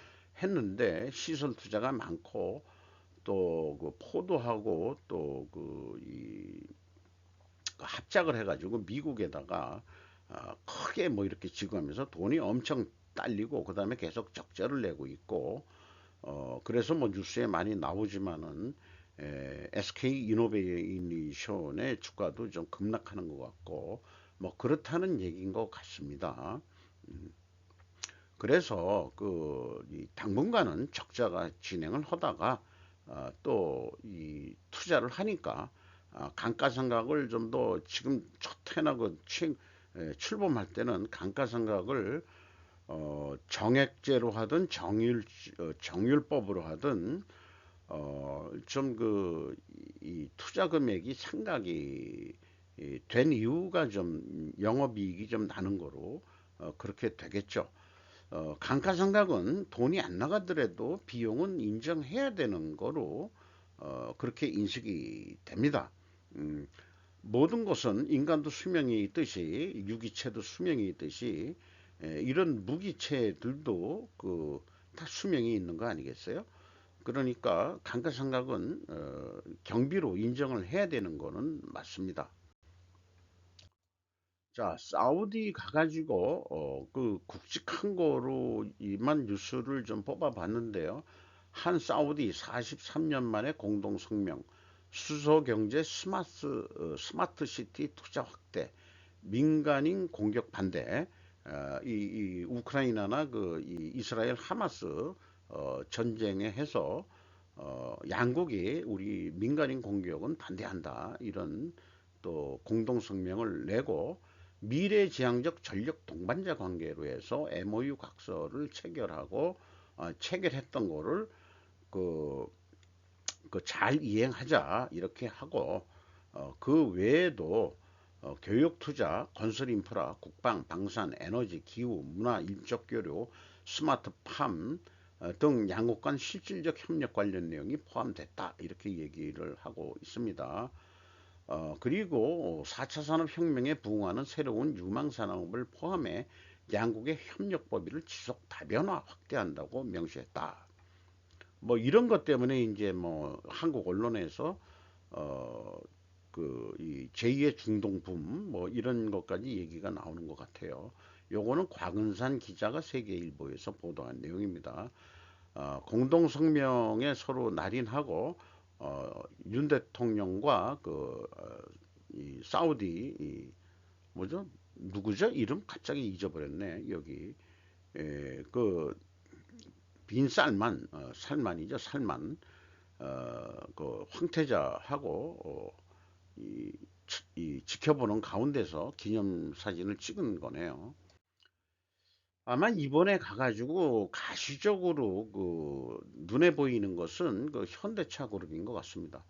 A: 했는데 시설 투자가 많고 또 그 포도하고 또그이 합작을 해가지고 미국에다가 크게 뭐 이렇게 지급하면서 돈이 엄청 딸리고 그다음에 계속 적자를 내고 있고 그래서 뭐 뉴스에 많이 나오지만은 SK 이노베이션의 주가도 좀 급락하는 것 같고 뭐 그렇다는 얘기인 것 같습니다. 음, 그래서 그 당분간은 적자가 진행을 하다가 또 이 투자를 하니까 감가상각을 좀 더 지금 첫 해나 그 출범할 때는 감가상각을 정액제로 하든 정율법으로 하든 좀 그 이 투자 금액이 생각이 된 이유가 좀 영업이익이 좀 나는 거로 그렇게 되겠죠. 감가상각은 돈이 안 나가더라도 비용은 인정해야 되는 거로 그렇게 인식이 됩니다. 음, 모든 것은 인간도 수명이 있듯이 유기체도 수명이 있듯이 이런 무기체들도 그 다 수명이 있는 거 아니겠어요? 그러니까 감가상각은 경비로 인정을 해야 되는 거는 맞습니다. 자, 사우디 가가지고 그 굵직한 거로만 뉴스를 좀 뽑아봤는데요. 한 사우디 43년 만에 공동 성명, 수소 경제 스마트 시티 투자 확대, 민간인 공격 반대, 이 우크라이나나 이 이스라엘 하마스 전쟁에 해서 양국이 우리 민간인 공격은 반대한다 이런 또 공동 성명을 내고 미래지향적 전력 동반자 관계로 해서 MOU 각서를 체결하고 체결했던 거를 그, 그 잘 이행하자 이렇게 하고 그 외에도 교육 투자, 건설 인프라, 국방, 방산, 에너지, 기후, 문화, 인적 교류, 스마트팜 등 양국 간 실질적 협력 관련 내용이 포함됐다 이렇게 얘기를 하고 있습니다. 그리고 4차 산업혁명에 부응하는 새로운 유망산업을 포함해 양국의 협력 범위를 지속 다변화 확대한다고 명시했다. 뭐 이런 것 때문에 이제 뭐 한국 언론에서 어, 이 제2의 중동붐 뭐 이런 것까지 얘기가 나오는 것 같아요. 요거는 곽은산 기자가 세계일보에서 보도한 내용입니다. 공동성명에 서로 날인하고 윤 대통령과 이 사우디 뭐죠? 누구죠? 이름 갑자기 잊어버렸네. 여기 그 빈살만 살만이죠. 살만 그 황태자하고 이, 이 지켜보는 가운데서 기념사진을 찍은 거네요. 아마 이번에 가가지고 가시적으로 그 눈에 보이는 것은 그 현대차 그룹인 것 같습니다.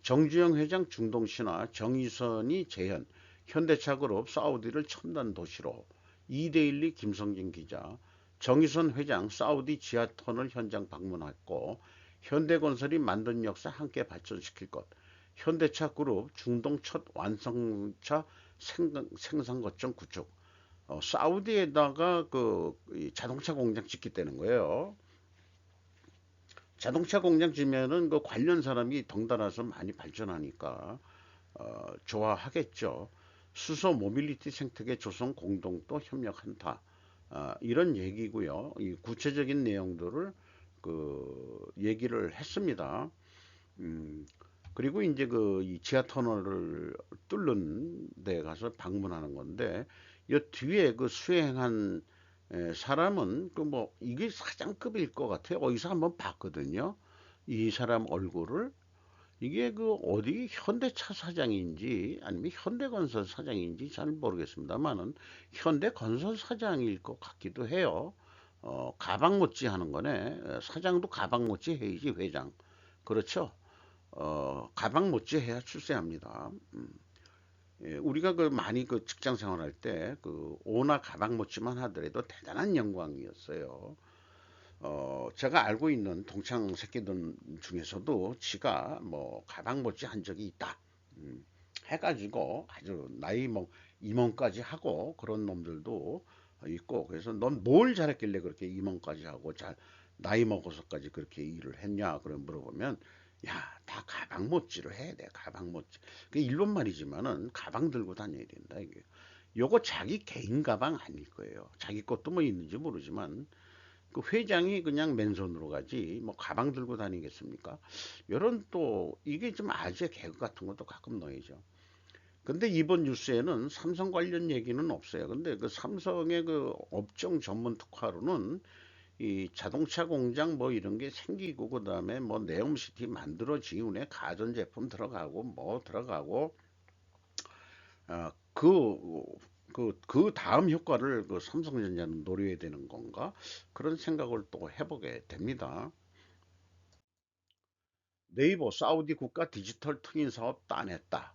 A: 정주영 회장 중동신화, 정의선이 재현, 현대차 그룹 사우디를 첨단 도시로, 이데일리 김성진 기자, 정의선 회장 사우디 지하터널 현장 방문했고, 현대건설이 만든 역사 함께 발전시킬 것, 현대차 그룹 중동 첫 완성차 생산 거점 구축, 사우디에다가 자동차 공장 짓겠다는 거예요. 자동차 공장 지면은 그 관련 사람이 덩달아서 많이 발전하니까 좋아하겠죠. 수소 모빌리티 생태계 조성 공동도 협력한다. 이런 얘기고요. 이 구체적인 내용들을 얘기를 했습니다. 음, 그리고 이제 이 지하 터널을 뚫는 데 가서 방문하는 건데, 이 뒤에 그 수행한 사람은 그 뭐 이게 사장급일 것 같아요. 어디서 한번 봤거든요. 이 사람 얼굴을. 이게 그 어디 현대차 사장인지 아니면 현대건설 사장인지 잘 모르겠습니다만은 현대건설 사장일 것 같기도 해요. 가방 못지 하는 거네. 사장도 가방 못지 해야지 회장. 그렇죠. 가방 못지 해야 출세합니다. 예, 우리가 그 많이 그 직장 생활할 때 그 오나 가방 못지만 하더라도 대단한 영광이었어요. 제가 알고 있는 동창 새끼들 중에서도 지가 뭐 가방 못지 한 적이 있다. 음, 해가지고 아주 나이 뭐 임원까지 하고 그런 놈들도 있고, 그래서 넌 뭘 잘했길래 그렇게 임원까지 하고 잘 나이 먹어서까지 그렇게 일을 했냐 그런 물어보면, 야, 다 가방 못지를 해야 돼. 가방 못지. 그 일본 말이지만은 가방 들고 다녀야 된다 이게. 요거 자기 개인 가방 아닐 거예요. 자기 것도 뭐 있는지 모르지만 그 회장이 그냥 맨손으로 가지 뭐 가방 들고 다니겠습니까? 요런 또 이게 좀 아재 개그 같은 것도 가끔 넣이죠. 근데 이번 뉴스에는 삼성 관련 얘기는 없어요. 근데 그 삼성의 그 업종 전문 특화로는 이 자동차 공장 뭐 이런 게 생기고 그다음에 뭐 네옴시티 만들어지운에 가전제품 들어가고 뭐 들어가고 아, 그 다음 효과를 그 삼성전자는 노려야 되는 건가? 그런 생각을 또 해보게 됩니다. 네이버 사우디 국가 디지털 트윈 사업 따냈다.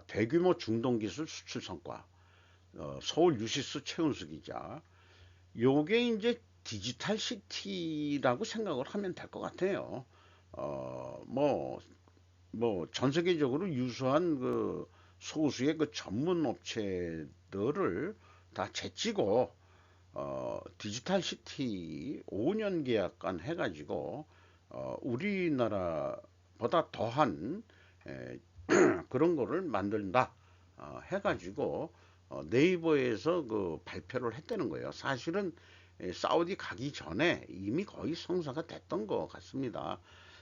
A: 대규모 중동 기술 수출 성과. 서울 유시스 최은수 기자. 요게 이제 디지털 시티라고 생각을 하면 될 것 같아요. 어, 뭐, 전 세계적으로 유수한 그 소수의 그 전문 업체들을 다 제치고 디지털 시티 5년 계약간 해가지고 우리나라보다 더한 에, 그런 거를 만든다 해가지고 네이버에서 그 발표를 했다는 거예요. 사실은 사우디 가기 전에 이미 거의 성사가 됐던 것 같습니다.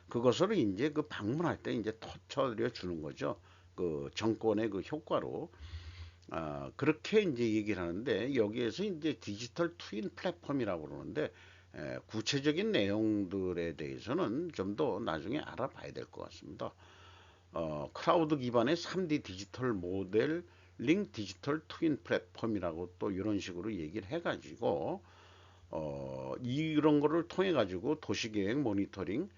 A: 그것을 이제 그 방문할 때 이제 터트려 주는 거죠. 그 정권의 그 효과로. 그렇게 이제 얘기를 하는데, 여기에서 이제 디지털 트윈 플랫폼이라고 그러는데 구체적인 내용들에 대해서는 좀 더 나중에 알아봐야 될 것 같습니다. 클라우드 기반의 3D 디지털 모델링 디지털 트윈 플랫폼이라고 또 이런 식으로 얘기를 해가지고 이런 거를 통해 가지고 도시계획 모니터링,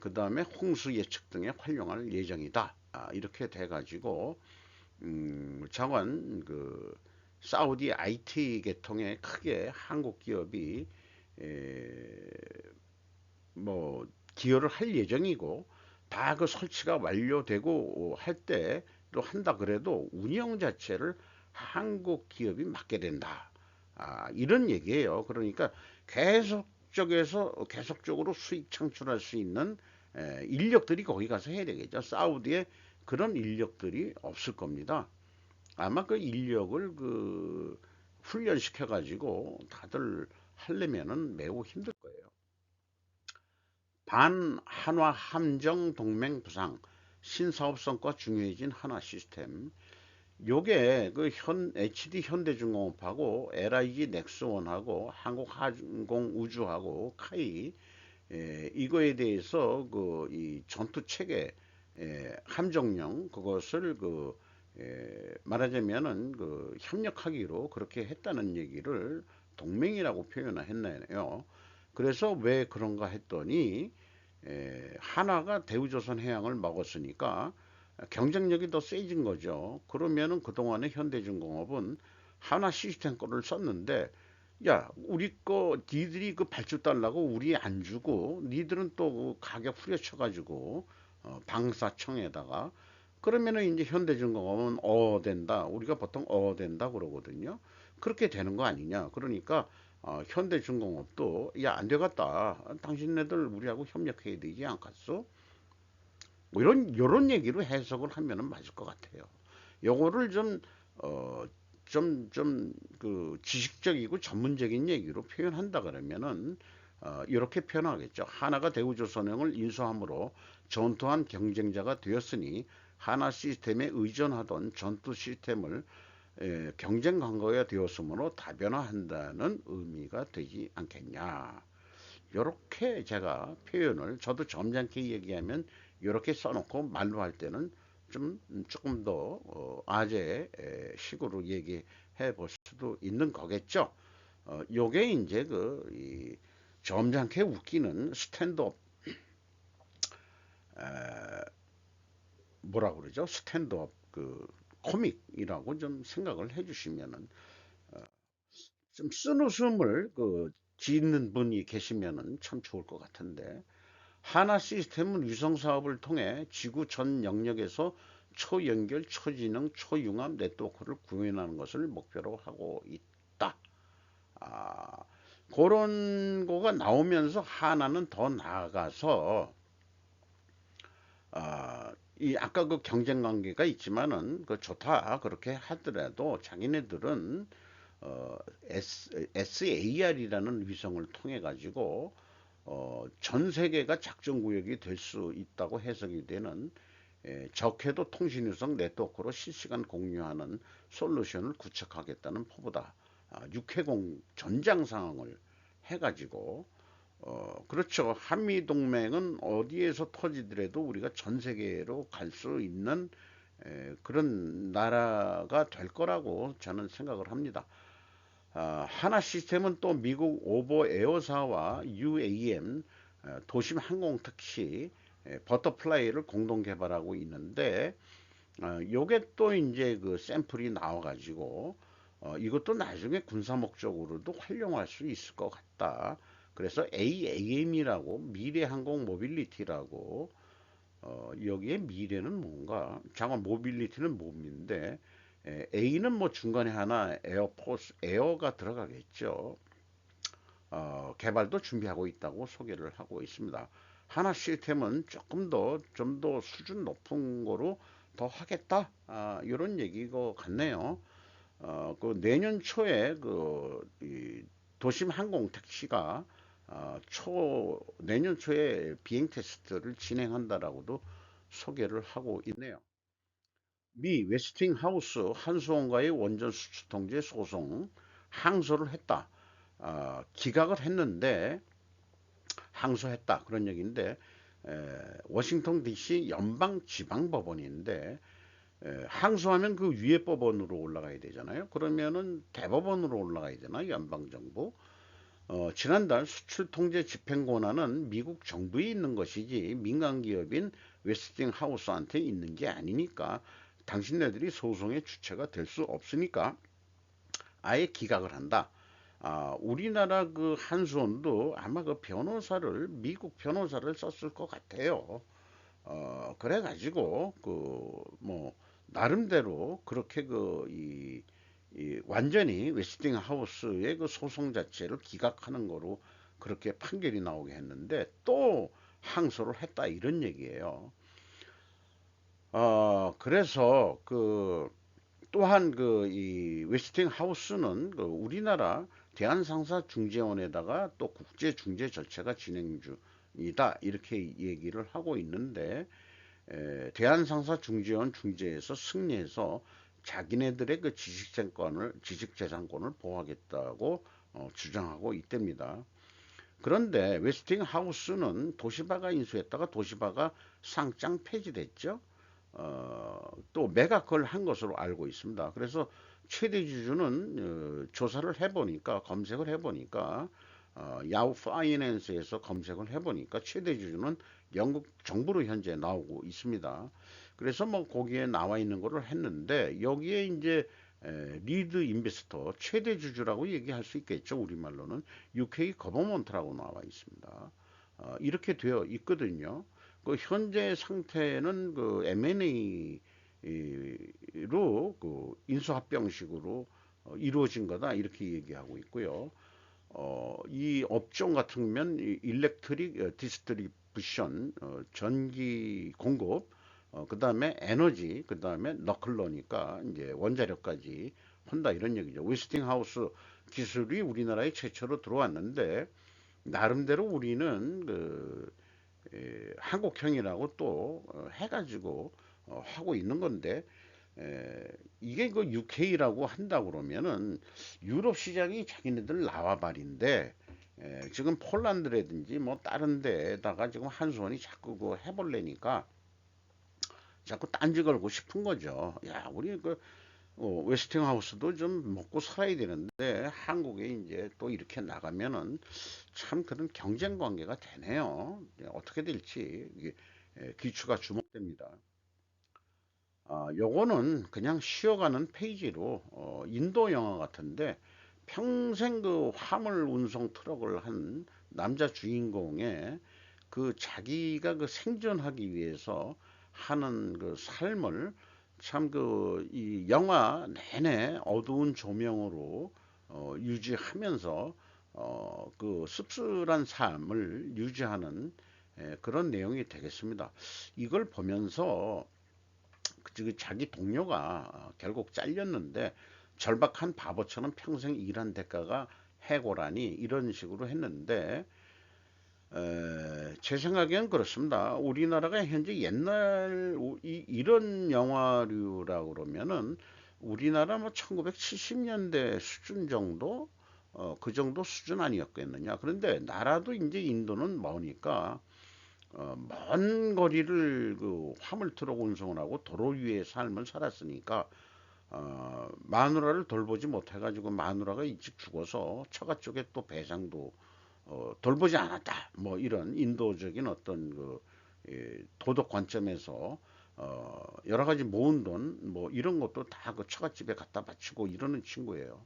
A: 그 다음에 홍수 예측 등에 활용할 예정이다. 이렇게 돼 가지고 자관 사우디 IT 계통에 크게 한국 기업이 에, 뭐 기여를 할 예정이고, 다 그 설치가 완료되고 할 때 또 한다 그래도 운영 자체를 한국 기업이 맡게 된다. 이런 얘기예요. 그러니까 계속적으로 수익 창출할 수 있는 인력들이 거기 가서 해야 되겠죠. 사우디에 그런 인력들이 없을 겁니다. 아마 그 인력을 훈련시켜 가지고 다들 하려면은 매우 힘들 거예요. 한화 함정 동맹 부상 신사업성과 중요해진 한화 시스템. 요게 그 HD 현대중공업하고 LIG 넥스원하고 한국항공우주하고 카이 이거에 대해서 그 이 전투 체계 함정령 그것을 말하자면은 그 협력하기로 그렇게 했다는 얘기를 동맹이라고 표현을 했나요. 그래서 왜 그런가 했더니 한화가 대우조선 해양을 먹었으니까 경쟁력이 더 세진 거죠. 그러면은 그동안에 현대중공업은 한화 시스템 거를 썼는데, 야, 우리 거 니들이 그 발주 달라고 우리 안 주고 니들은 또 가격 후려쳐가지고 방사청에다가, 그러면은 이제 현대중공업은 된다. 우리가 보통 된다 그러거든요. 그렇게 되는 거 아니냐. 그러니까 현대중공업도 야, 안 되겠다. 당신네들 우리하고 협력해야 되지 않겠어? 뭐 이런 얘기로 해석을 하면은 맞을 것 같아요. 요거를 어, 그 지식적이고 전문적인 얘기로 표현한다 그러면은, 이렇게 표현하겠죠. 하나가 대우조선행을 인수함으로 전투한 경쟁자가 되었으니 하나 시스템에 의존하던 전투 시스템을 경쟁 관계가 되었으므로 다변화한다는 의미가 되지 않겠냐. 요렇게 제가 표현을, 저도 점잖게 얘기하면 요렇게 써놓고 말로 할 때는 조금 더 아재 식으로 얘기해 볼 수도 있는 거겠죠. 요게 이제 점잖게 웃기는 스탠드업, 뭐라 그러죠? 스탠드업 코믹이라고 좀 생각을 해주시면은, 좀 쓴웃음을 짓는 분이 계시면은 참 좋을 것 같은데, 하나 시스템은 위성 사업을 통해 지구 전 영역에서 초연결, 초지능, 초융합 네트워크를 구현하는 것을 목표로 하고 있다. 아, 그런 거가 나오면서 하나는 더 나아가서, 이 아까 그 경쟁 관계가 있지만은 그 좋다 그렇게 하더라도 자기네들은 SAR이라는 위성을 통해 가지고 전 세계가 작전 구역이 될 수 있다고 해석이 되는 적해도 통신위성 네트워크로 실시간 공유하는 솔루션을 구축하겠다는 포부다. 육해공 전장 상황을 해가지고, 그렇죠. 한미동맹은 어디에서 터지더라도 우리가 전 세계로 갈 수 있는 그런 나라가 될 거라고 저는 생각을 합니다. 하나 시스템은 또 미국 오버 에어사와 UAM 도심 항공 특시 버터플라이를 공동 개발하고 있는데, 요게 또 이제 그 샘플이 나와가지고 이것도 나중에 군사 목적으로도 활용할 수 있을 것 같다. 그래서 AAM이라고 미래 항공 모빌리티라고, 여기에 미래는 뭔가, 잠깐 모빌리티는 몸인데, A는 뭐 중간에 하나 에어포스 에어가 들어가겠죠. 개발도 준비하고 있다고 소개를 하고 있습니다. 하나 시스템은 조금 더 좀 더 수준 높은 거로 더 하겠다. 이런 얘기가 같네요. 그 내년 초에 이 도심 항공 택시가 내년 초에 비행 테스트를 진행한다라고도 소개를 하고 있네요. 미 웨스팅하우스 한수원과의 원전 수출 통제 소송 항소를 했다. 기각을 했는데 항소했다 그런 얘기인데, 워싱턴 DC 연방 지방 법원인데, 항소하면 그 위에 법원으로 올라가야 되잖아요. 그러면은 대법원으로 올라가야 되나 연방 정부. 지난달 수출 통제 집행 권한은 미국 정부에 있는 것이지 민간 기업인 웨스팅하우스한테 있는 게 아니니까 당신네들이 소송의 주체가 될 수 없으니까 아예 기각을 한다. 우리나라 그 한수원도 아마 그 변호사를 미국 변호사를 썼을 것 같아요. 그래가지고 뭐 나름대로 그렇게 이 완전히 웨스팅하우스의 그 소송 자체를 기각하는 거로 그렇게 판결이 나오게 했는데 또 항소를 했다 이런 얘기예요. 그래서 또한 이 웨스팅하우스는 우리나라 대한상사중재원에다가 또 국제중재 절차가 진행 중이다 이렇게 얘기를 하고 있는데, 대한상사중재원 중재에서 승리해서 자기네들의 그 지식재산권을 보호하겠다고 주장하고 있답니다. 그런데 웨스팅하우스는 도시바가 인수했다가 도시바가 상장 폐지됐죠. 또 매각을 한 것으로 알고 있습니다. 그래서 최대 주주는 조사를 해보니까 검색을 해보니까 야후 파이낸스에서 검색을 해보니까 최대 주주는 영국 정부로 현재 나오고 있습니다. 그래서 뭐 거기에 나와 있는 거를 했는데 여기에 이제 리드 인베스터 최대 주주라고 얘기할 수 있겠죠. 우리말로는 UK 거버먼트라고 나와 있습니다. 이렇게 되어 있거든요. 그 현재 상태는 그 M&A로 그 인수합병식으로 이루어진 거다 이렇게 얘기하고 있고요. 이 업종 같으면 일렉트릭 디스트리뷰션 전기 공급 그 다음에 에너지 그 다음에 너클러니까 이제 원자력까지 한다 이런 얘기죠. 웨스팅하우스 기술이 우리나라에 최초로 들어왔는데 나름대로 우리는 그 한국형이라고 또 해가지고 하고 있는 건데 이게 그 UK라고 한다 그러면은 유럽 시장이 자기네들 나와발인데 지금 폴란드라든지 뭐 다른 데에다가 지금 한수원이 자꾸 그 해볼래니까 자꾸 딴지 걸고 싶은 거죠. 야, 우리 그 웨스팅하우스도 좀 먹고 살아야 되는데 한국에 이제 또 이렇게 나가면은 참 그런 경쟁 관계가 되네요. 어떻게 될지 이게 기추가 주목됩니다. 요거는 그냥 쉬어가는 페이지로 인도 영화 같은데 평생 그 화물 운송 트럭을 한 남자 주인공의 그 자기가 그 생존하기 위해서 하는 그 삶을 참 그 이 영화 내내 어두운 조명으로 유지하면서 그 씁쓸한 삶을 유지하는 그런 내용이 되겠습니다. 이걸 보면서 그 자기 동료가 결국 잘렸는데 절박한 바보처럼 평생 일한 대가가 해고라니 이런 식으로 했는데 제 생각에는 그렇습니다. 우리나라가 현재 옛날 이런 영화류라 그러면은 우리나라 뭐 1970년대 수준 정도 그 정도 수준 아니었겠느냐. 그런데 나라도 이제 인도는 머니까 먼 거리를 그 화물 트럭 운송을 하고 도로 위의 삶을 살았으니까 마누라를 돌보지 못해가지고 마누라가 일찍 죽어서 처가 쪽에 또 배상도 돌보지 않았다. 뭐 이런 인도적인 어떤 그 도덕 관점에서 여러 가지 모은 돈 뭐 이런 것도 다 그 처갓집에 갖다 바치고 이러는 친구예요.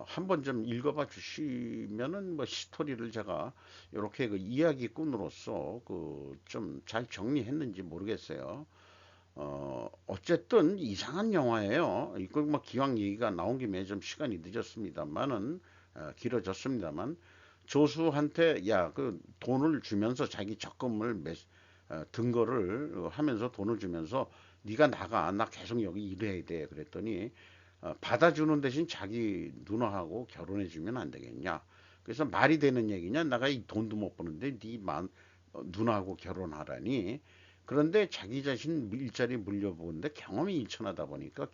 A: 한번 좀 읽어봐 주시면은 뭐 스토리를 제가 이렇게 그 이야기꾼으로서 그 좀 잘 정리했는지 모르겠어요. 어쨌든 이상한 영화예요. 이거 뭐 기왕 얘기가 나온 김에 좀 시간이 늦었습니다만은 길어졌습니다만 조수한테 야 그 돈을 주면서 자기 적금을 든 거를 하면서 돈을 주면서 네가 나가 나 계속 여기 일해야 돼 그랬더니 받아주는 대신 자기 누나하고 결혼해 주면 안 되겠냐. 그래서 말이 되는 얘기냐. 내가 이 돈도 못 버는데 누나하고 결혼하라니. 그런데 자기 자신 일자리 물려보는데 경험이 일천하다 보니까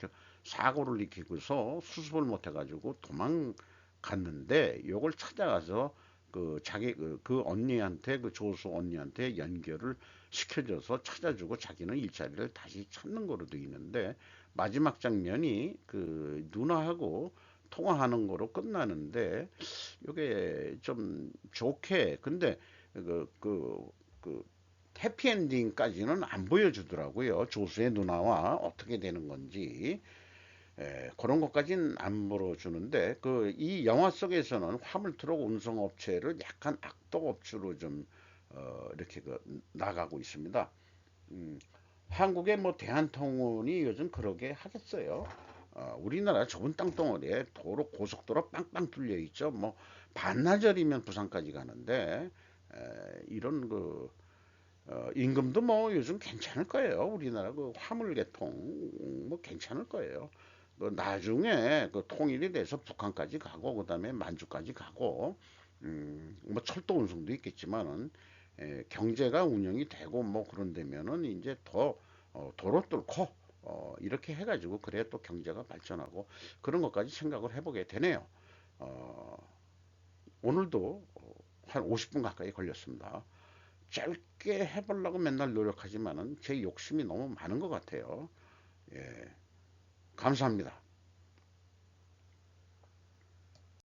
A: 사고를 일으키고서 수습을 못 해가지고 도망갔는데 요걸 찾아가서 그 자기 그 언니한테 그 조수 언니한테 연결을 시켜줘서 찾아주고 자기는 일자리를 다시 찾는 거로 돼 있는데 마지막 장면이 그 누나하고 통화하는 거로 끝나는데 이게 좀 좋게 근데 그 해피엔딩까지는 안 보여주더라고요. 조수의 누나와 어떻게 되는 건지 그런 것까지는 안 보여주는데 그 이 영화 속에서는 화물 트럭 운송업체를 약간 악덕업주로 좀 이렇게 그 나가고 있습니다. 음, 한국의 뭐 대한통운이 요즘 그러게 하겠어요. 우리나라 좁은 땅덩어리에 도로 고속도로 빵빵 뚫려 있죠. 뭐 반나절이면 부산까지 가는데 이런 그 임금도 뭐 요즘 괜찮을 거예요. 우리나라 그 화물계통 뭐 괜찮을 거예요. 그 나중에 그 통일이 돼서 북한까지 가고 그다음에 만주까지 가고 뭐 철도 운송도 있겠지만은 경제가 운영이 되고 뭐 그런 데면은 이제 더 도로 뚫고 이렇게 해가지고 그래야 또 경제가 발전하고 그런 것까지 생각을 해보게 되네요. 어, 오늘도 한 50분 가까이 걸렸습니다. 짧게 해보려고 맨날 노력하지만은 제 욕심이 너무 많은 것 같아요. 예, 감사합니다.